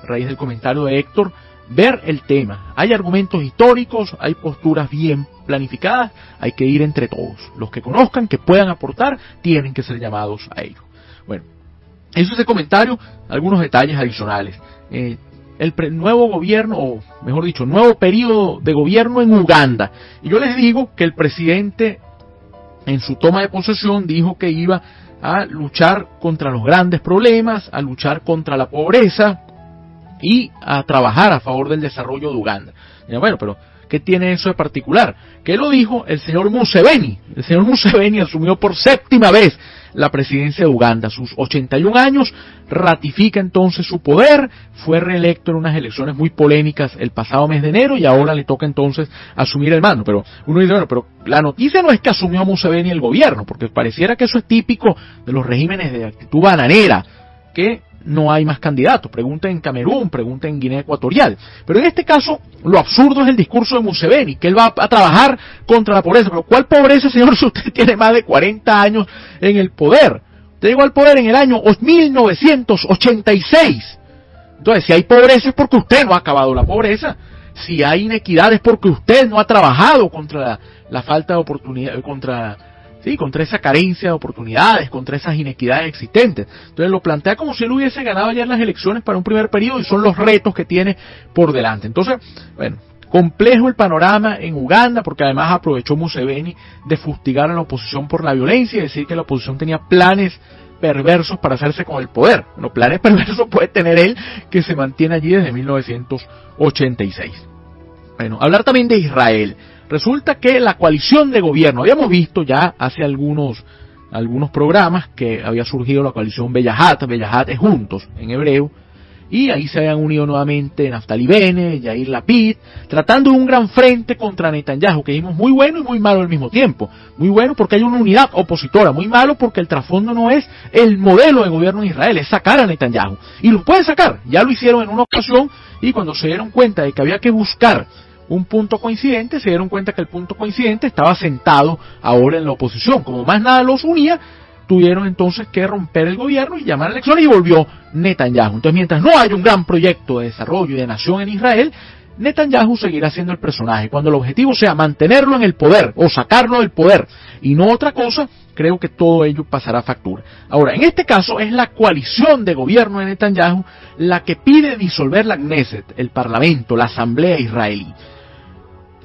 a raíz del comentario de Héctor, ver el tema. Hay argumentos históricos, hay posturas bien planificadas, hay que ir entre todos. Los que conozcan, que puedan aportar, tienen que ser llamados a ello. Bueno, eso es el comentario, algunos detalles adicionales. El nuevo gobierno, o mejor dicho, nuevo periodo de gobierno en Uganda. Y yo les digo que el presidente, en su toma de posesión, dijo que iba a luchar contra los grandes problemas, a luchar contra la pobreza y a trabajar a favor del desarrollo de Uganda. Y bueno, pero ¿qué tiene eso de particular? ¿Qué lo dijo el señor Museveni? El señor Museveni asumió por 7ª vez la presidencia de Uganda. A sus 81 años ratifica entonces su poder, fue reelecto en unas elecciones muy polémicas el pasado mes de enero y ahora le toca entonces asumir el mando. Pero uno dice, bueno, pero la noticia no es que asumió Museveni el gobierno, porque pareciera que eso es típico de los regímenes de actitud bananera, que no hay más candidatos. Pregunten en Camerún, pregunten en Guinea Ecuatorial. Pero en este caso, lo absurdo es el discurso de Museveni, que él va a trabajar contra la pobreza. Pero ¿cuál pobreza, señor, si usted tiene más de 40 años en el poder? Usted llegó al poder en el año 1986. Entonces, si hay pobreza es porque usted no ha acabado la pobreza. Si hay inequidad es porque usted no ha trabajado contra la falta de oportunidad, contra esa carencia de oportunidades, contra esas inequidades existentes. Entonces lo plantea como si él hubiese ganado ayer las elecciones para un primer periodo y son los retos que tiene por delante. Entonces, bueno, complejo el panorama en Uganda, porque además aprovechó Museveni de fustigar a la oposición por la violencia y decir que la oposición tenía planes perversos para hacerse con el poder. Bueno, planes perversos puede tener él, que se mantiene allí desde 1986. Bueno, hablar también de Israel. Resulta que la coalición de gobierno, habíamos visto ya hace algunos programas que había surgido la coalición Beyahat es juntos en hebreo, y ahí se habían unido nuevamente Naftali Bennett, Yair Lapid, tratando de un gran frente contra Netanyahu, que vimos muy bueno y muy malo al mismo tiempo. Muy bueno porque hay una unidad opositora, muy malo porque el trasfondo no es el modelo de gobierno en Israel, es sacar a Netanyahu. Y lo pueden sacar, ya lo hicieron en una ocasión, y cuando se dieron cuenta de que había que buscar un punto coincidente, se dieron cuenta que el punto coincidente estaba sentado ahora en la oposición. Como más nada los unía, tuvieron entonces que romper el gobierno y llamar a elecciones, y volvió Netanyahu. Entonces, mientras no haya un gran proyecto de desarrollo y de nación en Israel, Netanyahu seguirá siendo el personaje. Cuando el objetivo sea mantenerlo en el poder o sacarlo del poder y no otra cosa, creo que todo ello pasará factura. Ahora, en este caso es la coalición de gobierno de Netanyahu la que pide disolver la Knesset, el Parlamento, la Asamblea israelí,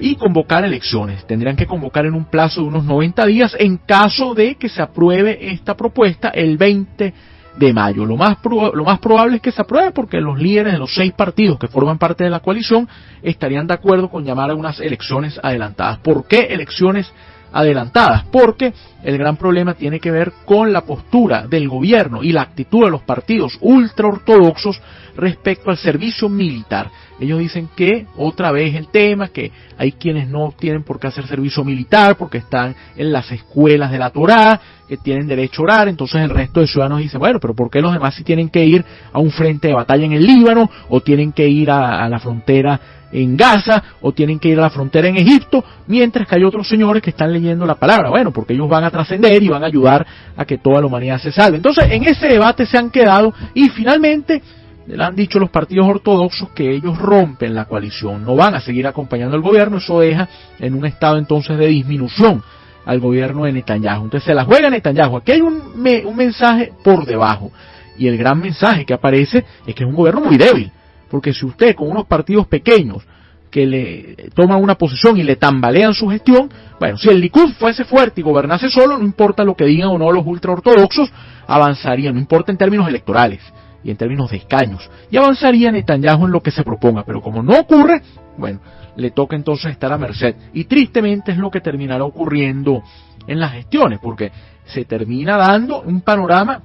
y convocar elecciones. Tendrán que convocar en un plazo de unos 90 días en caso de que se apruebe esta propuesta el 20 de mayo. Lo más probable es que se apruebe, porque los líderes de los 6 partidos que forman parte de la coalición estarían de acuerdo con llamar a unas elecciones adelantadas. ¿Por qué elecciones adelantadas? Porque el gran problema tiene que ver con la postura del gobierno y la actitud de los partidos ultraortodoxos respecto al servicio militar. Ellos dicen que otra vez el tema, que hay quienes no tienen por qué hacer servicio militar porque están en las escuelas de la Torá, que tienen derecho a orar. Entonces el resto de ciudadanos dicen, bueno, pero ¿por qué los demás sí tienen que ir a un frente de batalla en el Líbano, o tienen que ir a la frontera en Gaza, o tienen que ir a la frontera en Egipto, mientras que hay otros señores que están leyendo la palabra? Bueno, porque ellos van a trascender y van a ayudar a que toda la humanidad se salve. Entonces en ese debate se han quedado, y finalmente le han dicho los partidos ortodoxos que ellos rompen la coalición, no van a seguir acompañando al gobierno. Eso deja en un estado entonces de disminución al gobierno de Netanyahu. Entonces se la juega Netanyahu. Aquí hay un mensaje por debajo, y el gran mensaje que aparece es que es un gobierno muy débil, porque si usted con unos partidos pequeños que le toman una posición y le tambalean su gestión, bueno, si el Likud fuese fuerte y gobernase solo, no importa lo que digan o no los ultraortodoxos, avanzaría, no importa en términos electorales y en términos de escaños, y avanzaría Netanyahu en lo que se proponga. Pero como no ocurre, bueno, le toca entonces estar a merced, y tristemente es lo que terminará ocurriendo en las gestiones, porque se termina dando un panorama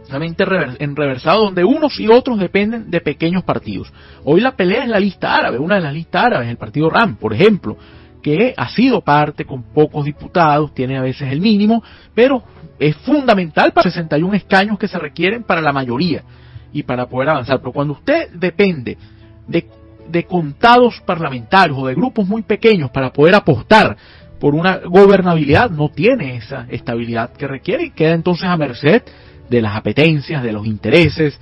realmente enreversado, donde unos y otros dependen de pequeños partidos. Hoy la pelea es la lista árabe, una de las listas árabes, el partido RAM, por ejemplo, que ha sido parte con pocos diputados, tiene a veces el mínimo, pero es fundamental para 61 escaños que se requieren para la mayoría y para poder avanzar. Pero cuando usted depende de contados parlamentarios o de grupos muy pequeños para poder apostar por una gobernabilidad, no tiene esa estabilidad que requiere y queda entonces a merced de las apetencias, de los intereses,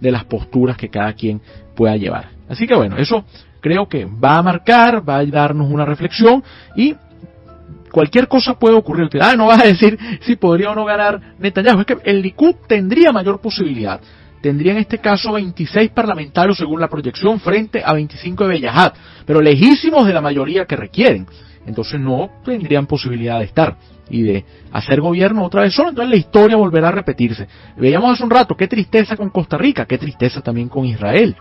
de las posturas que cada quien pueda llevar. Así que bueno, eso creo que va a marcar, va a darnos una reflexión y cualquier cosa puede ocurrir. No vas a decir si podría o no ganar Netanyahu. Es que el Likud tendría mayor posibilidad. Tendría en este caso 26 parlamentarios según la proyección frente a 25 de Bellahat, pero lejísimos de la mayoría que requieren. Entonces no tendrían posibilidad de estar y de hacer gobierno otra vez solo. Entonces la historia volverá a repetirse. Veíamos hace un rato, qué tristeza con Costa Rica, qué tristeza también con Israel,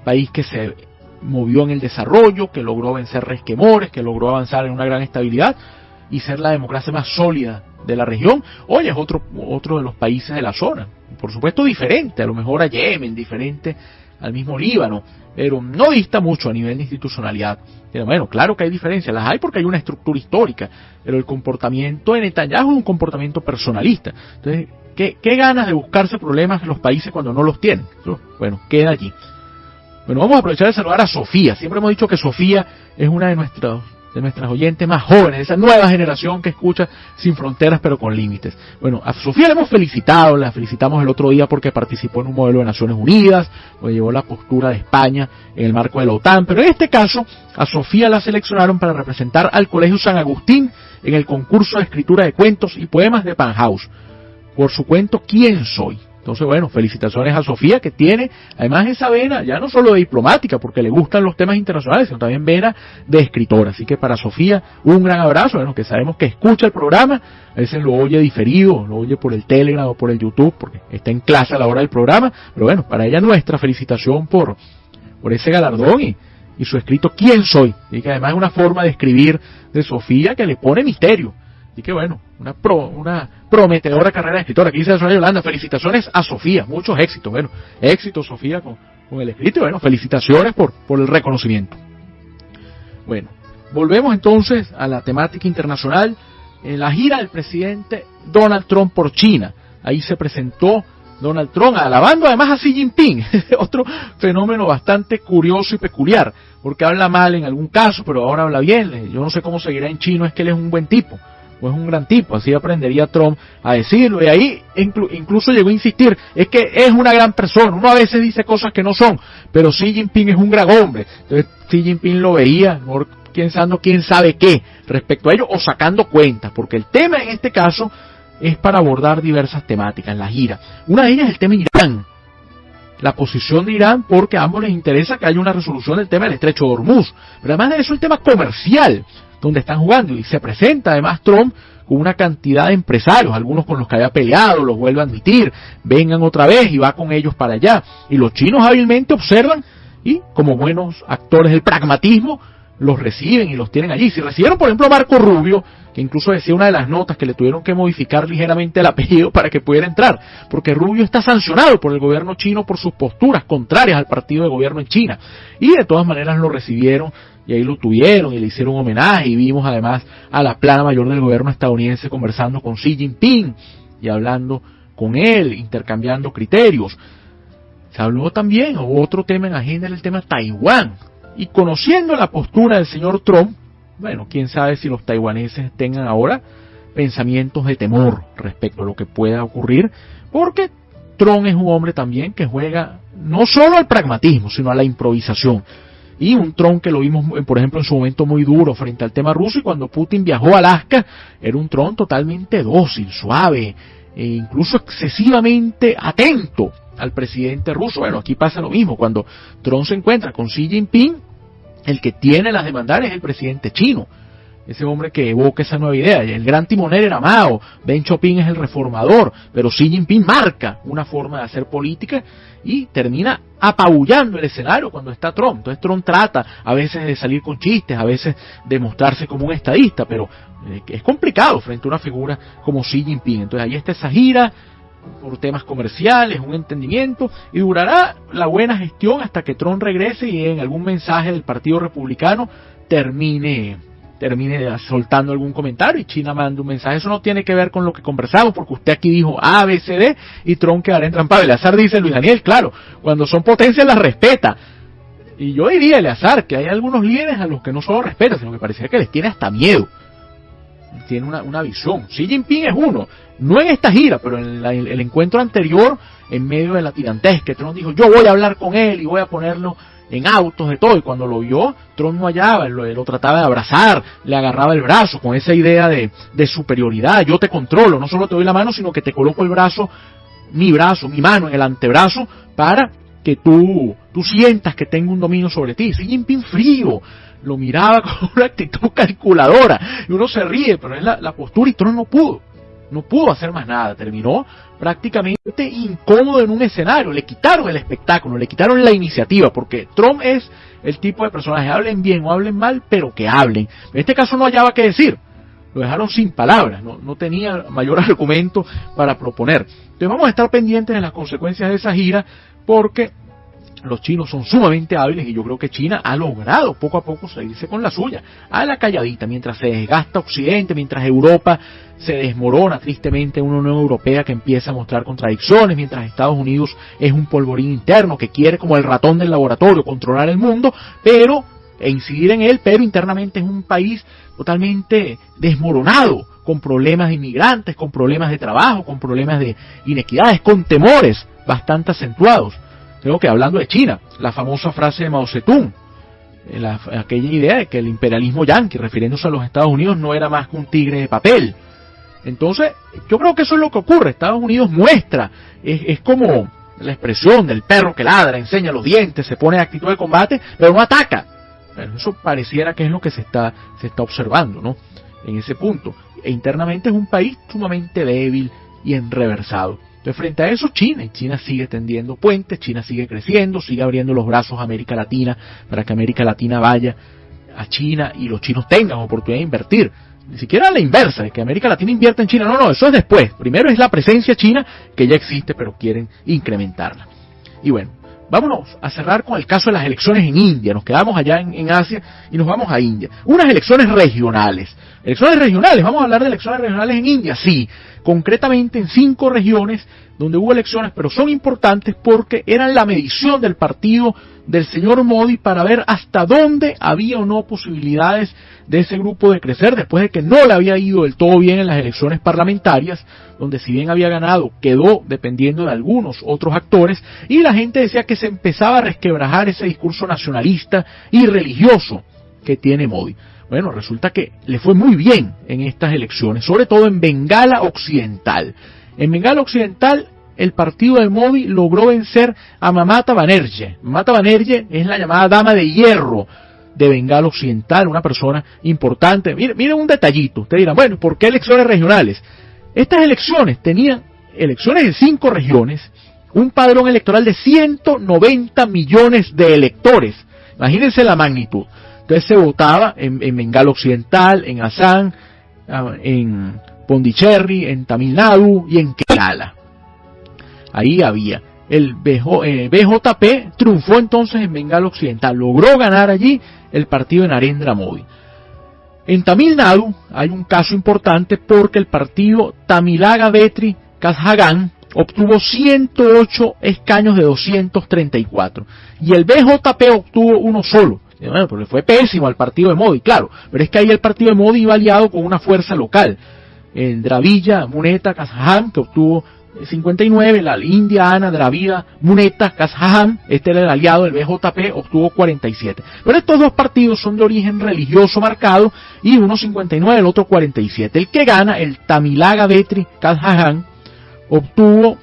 país que se movió en el desarrollo, que logró vencer resquemores, que logró avanzar en una gran estabilidad y ser la democracia más sólida de la región. Hoy es otro de los países de la zona, por supuesto diferente, a lo mejor a Yemen, diferente al mismo Líbano, pero no dista mucho a nivel de institucionalidad. Pero bueno, claro que hay diferencias, las hay porque hay una estructura histórica, pero el comportamiento de Netanyahu es un comportamiento personalista. Entonces, ¿qué ganas de buscarse problemas en los países cuando no los tienen? Bueno, queda allí. Bueno, vamos a aprovechar de saludar a Sofía. Siempre hemos dicho que Sofía es una de nuestras oyentes más jóvenes, esa nueva generación que escucha Sin Fronteras pero con Límites. Bueno, a Sofía la hemos felicitado, la felicitamos el otro día porque participó en un modelo de Naciones Unidas, pues llevó la postura de España en el marco de la OTAN, pero en este caso a Sofía la seleccionaron para representar al Colegio San Agustín en el concurso de escritura de cuentos y poemas de Panhouse, por su cuento ¿Quién soy? Entonces, bueno, felicitaciones a Sofía, que tiene además esa vena, ya no solo de diplomática, porque le gustan los temas internacionales, sino también vena de escritora. Así que para Sofía, un gran abrazo, bueno, que sabemos que escucha el programa, a veces lo oye diferido, lo oye por el Telegram o por el YouTube, porque está en clase a la hora del programa, pero bueno, para ella nuestra felicitación por ese galardón y su escrito ¿Quién soy? Y que además es una forma de escribir de Sofía que le pone misterio. Así que bueno, una prometedora carrera de escritora. Aquí dice Soraya Yolanda, felicitaciones a Sofía, muchos éxitos. Bueno, éxito Sofía con el escrito y bueno, felicitaciones por el reconocimiento. Bueno, volvemos entonces a la temática internacional. En la gira del presidente Donald Trump por China, ahí se presentó Donald Trump alabando además a Xi Jinping, otro fenómeno bastante curioso y peculiar, porque habla mal en algún caso, pero ahora habla bien. Yo no sé cómo seguirá en chino, es que él es un buen tipo. Pues un gran tipo, así aprendería Trump a decirlo, y ahí incluso llegó a insistir, es que es una gran persona, uno a veces dice cosas que no son, pero Xi Jinping es un gran hombre. Entonces Xi Jinping lo veía, pensando quién sabe qué respecto a ello, o sacando cuentas, porque el tema en este caso es para abordar diversas temáticas en la gira. Una de ellas es el tema Irán, la posición de Irán, porque a ambos les interesa que haya una resolución del tema del estrecho de Hormuz, pero además de eso el tema comercial, donde están jugando, y se presenta además Trump con una cantidad de empresarios, algunos con los que había peleado, los vuelve a admitir, vengan otra vez y va con ellos para allá, y los chinos hábilmente observan y como buenos actores del pragmatismo los reciben y los tienen allí. Si recibieron por ejemplo a Marco Rubio, que incluso decía una de las notas que le tuvieron que modificar ligeramente el apellido para que pudiera entrar, porque Rubio está sancionado por el gobierno chino por sus posturas contrarias al partido de gobierno en China, y de todas maneras lo recibieron y ahí lo tuvieron y le hicieron homenaje, y vimos además a la plana mayor del gobierno estadounidense conversando con Xi Jinping y hablando con él, intercambiando criterios. Se habló también, otro tema en la agenda, era el tema Taiwán, y conociendo la postura del señor Trump, bueno, quién sabe si los taiwaneses tengan ahora pensamientos de temor respecto a lo que pueda ocurrir, porque Trump es un hombre también que juega no solo al pragmatismo, sino a la improvisación. Y un Trump que lo vimos, por ejemplo, en su momento muy duro frente al tema ruso, y cuando Putin viajó a Alaska, era un Trump totalmente dócil, suave, e incluso excesivamente atento al presidente ruso. Bueno, aquí pasa lo mismo, cuando Trump se encuentra con Xi Jinping, el que tiene las demandar es el presidente chino, ese hombre que evoca esa nueva idea. El gran timonel era Mao, Deng Xiaoping es el reformador, pero Xi Jinping marca una forma de hacer política y termina apabullando el escenario cuando está Trump. Entonces Trump trata a veces de salir con chistes, a veces de mostrarse como un estadista, pero es complicado frente a una figura como Xi Jinping. Entonces ahí está esa gira por temas comerciales, un entendimiento, y durará la buena gestión hasta que Trump regrese y en algún mensaje del Partido Republicano termine termine soltando algún comentario y China manda un mensaje. Eso no tiene que ver con lo que conversamos, porque usted aquí dijo A, B, C, D y Trump quedará entrampado. Eleazar dice, Luis Daniel, claro, cuando son potencias las respeta. Y yo diría, Eleazar, que hay algunos líderes a los que no solo respeta, sino que pareciera que les tiene hasta miedo. Tiene una visión. Xi Jinping es uno, no en esta gira, pero en el encuentro anterior, en medio de la tirantez, que Trump dijo, yo voy a hablar con él y voy a ponerlo en autos de todo, y cuando lo vio, Trump no hallaba, lo trataba de abrazar, le agarraba el brazo, con esa idea de superioridad, yo te controlo, no solo te doy la mano, sino que te coloco el brazo, mi mano en el antebrazo, para que tú sientas que tengo un dominio sobre ti. Xi Jinping frío, lo miraba con una actitud calculadora, y uno se ríe, pero es la postura, y Trump no pudo hacer más nada, terminó prácticamente incómodo en un escenario, le quitaron el espectáculo, le quitaron la iniciativa, porque Trump es el tipo de personaje, hablen bien o hablen mal, pero que hablen. En este caso no hallaba qué decir, lo dejaron sin palabras, no tenía mayor argumento para proponer. Entonces vamos a estar pendientes de las consecuencias de esa gira, porque los chinos son sumamente hábiles y yo creo que China ha logrado poco a poco salirse con la suya, a la calladita, mientras se desgasta Occidente, mientras Europa se desmorona tristemente, una Unión Europea que empieza a mostrar contradicciones, mientras Estados Unidos es un polvorín interno que quiere, como el ratón del laboratorio, controlar el mundo, e incidir en él, pero internamente es un país totalmente desmoronado, con problemas de inmigrantes, con problemas de trabajo, con problemas de inequidades, con temores bastante acentuados. Creo que hablando de China, la famosa frase de Mao Zedong, aquella idea de que el imperialismo yanqui, refiriéndose a los Estados Unidos, no era más que un tigre de papel. Entonces, yo creo que eso es lo que ocurre. Estados Unidos muestra, es como la expresión del perro que ladra, enseña los dientes, se pone en actitud de combate, pero no ataca. Pero eso pareciera que es lo que se está observando, ¿no? En ese punto. E internamente es un país sumamente débil y enreversado. Entonces, frente a eso, China sigue tendiendo puentes, China sigue creciendo, sigue abriendo los brazos a América Latina, para que América Latina vaya a China y los chinos tengan oportunidad de invertir. Ni siquiera a la inversa, de que América Latina invierta en China, no, eso es después. Primero es la presencia china, que ya existe, pero quieren incrementarla. Y bueno, vámonos a cerrar con el caso de las elecciones en India. Nos quedamos allá en Asia y nos vamos a India. Unas elecciones regionales. Elecciones regionales, vamos a hablar de elecciones regionales en India, sí. Concretamente en 5 regiones donde hubo elecciones, pero son importantes porque eran la medición del partido del señor Modi para ver hasta dónde había o no posibilidades de ese grupo de crecer, después de que no le había ido del todo bien en las elecciones parlamentarias, donde si bien había ganado, quedó dependiendo de algunos otros actores, y la gente decía que se empezaba a resquebrajar ese discurso nacionalista y religioso que tiene Modi. Bueno, resulta que le fue muy bien en estas elecciones, sobre todo en Bengala Occidental. En Bengala Occidental, el partido de Modi logró vencer a Mamata Banerjee. Mamata Banerjee es la llamada dama de hierro de Bengala Occidental, una persona importante. Miren un detallito. Ustedes dirán, bueno, ¿por qué elecciones regionales? Estas elecciones tenían elecciones en 5 regiones, un padrón electoral de 190 millones de electores. Imagínense la magnitud. Entonces se votaba en Bengala Occidental, en Assam, en Pondicherry, en Tamil Nadu y en Kerala. Ahí había. El BJP triunfó entonces en Bengala Occidental, logró ganar allí el partido de Narendra Modi. En Tamil Nadu hay un caso importante porque el partido Tamilaga Vetri Kazhagan obtuvo 108 escaños de 234 y el BJP obtuvo uno solo. Bueno, porque fue pésimo al partido de Modi, claro, pero es que ahí el partido de Modi iba aliado con una fuerza local, el Dravida Muneta Kazhagam, que obtuvo 59, la India Ana Dravida Muneta Kazhagam, este era el aliado del BJP, obtuvo 47. Pero estos dos partidos son de origen religioso marcado, y uno 59, el otro 47. El que gana, el Tamilaga Vetri Kazhagam, obtuvo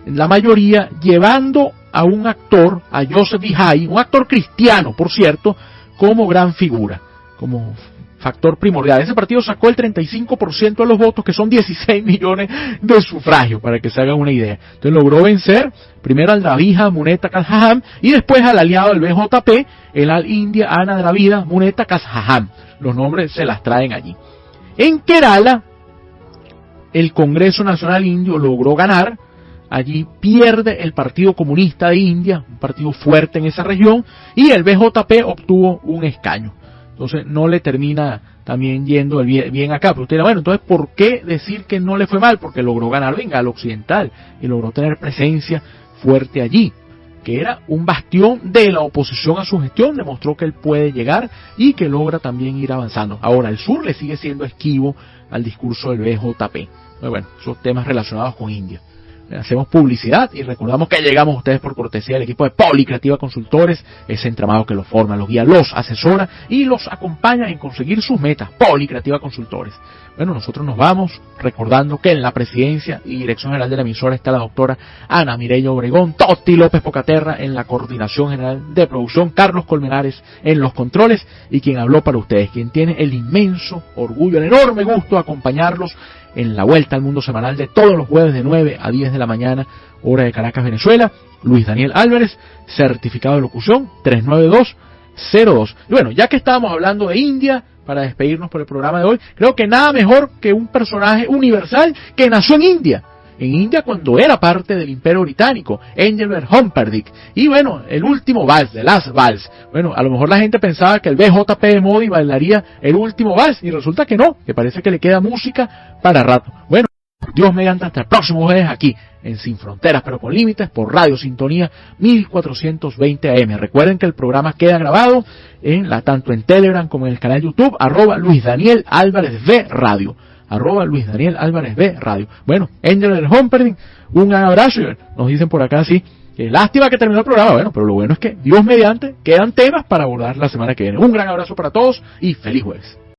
la mayoría, llevando a un actor, a Joseph Vijay, un actor cristiano, por cierto, como gran figura, como factor primordial. Ese partido sacó el 35% de los votos, que son 16 millones de sufragios, para que se hagan una idea. Entonces logró vencer primero al Dravida Muneta Kazhagam y después al aliado del BJP, el Al India Ana Dravida Muneta Kazhagam. Los nombres se las traen allí. En Kerala, el Congreso Nacional Indio logró ganar. Allí pierde el Partido Comunista de India, un partido fuerte en esa región, y el BJP obtuvo un escaño. entonces no le termina también yendo el bien acá. Pero usted dirá, bueno, entonces ¿por qué decir que no le fue mal? Porque logró ganar, venga, al Occidental, y logró tener presencia fuerte allí, que era un bastión de la oposición a su gestión, demostró que él puede llegar y que logra también ir avanzando. Ahora, el sur le sigue siendo esquivo al discurso del BJP. Bueno, esos temas relacionados con India. Hacemos publicidad y recordamos que llegamos a ustedes por cortesía del equipo de Policreativa Consultores, ese entramado que los forma, los guía, los asesora y los acompaña en conseguir sus metas. Policreativa Consultores. Bueno, nosotros nos vamos recordando que en la presidencia y dirección general de la emisora está la doctora Ana Mireya Obregón, Toti López Pocaterra en la coordinación general de producción, Carlos Colmenares en los controles y quien habló para ustedes, quien tiene el inmenso orgullo, el enorme gusto de acompañarlos en la vuelta al mundo semanal de todos los jueves de 9 a 10 de la mañana, hora de Caracas, Venezuela. Luis Daniel Álvarez, certificado de locución 39202. Y bueno, ya que estábamos hablando de India, para despedirnos por el programa de hoy, creo que nada mejor que un personaje universal que nació en India cuando era parte del Imperio Británico, Engelbert Humperdinck. Y bueno, el último vals, The Last Vals. Bueno, a lo mejor la gente pensaba que el BJP de Modi bailaría el último vals, y resulta que no, que parece que le queda música para rato. Bueno, Dios mediante, hasta el próximo jueves aquí en Sin Fronteras pero con Límites por Radio Sintonía 1420 AM. Recuerden que el programa queda grabado tanto en Telegram como en el canal YouTube @Luis Daniel Álvarez V Radio. @Luis Daniel Álvarez V Radio. Bueno, Angel del Humperdinck, un abrazo. Nos dicen por acá, sí, que lástima que terminó el programa. Bueno, pero lo bueno es que Dios mediante quedan temas para abordar la semana que viene. Un gran abrazo para todos y feliz jueves.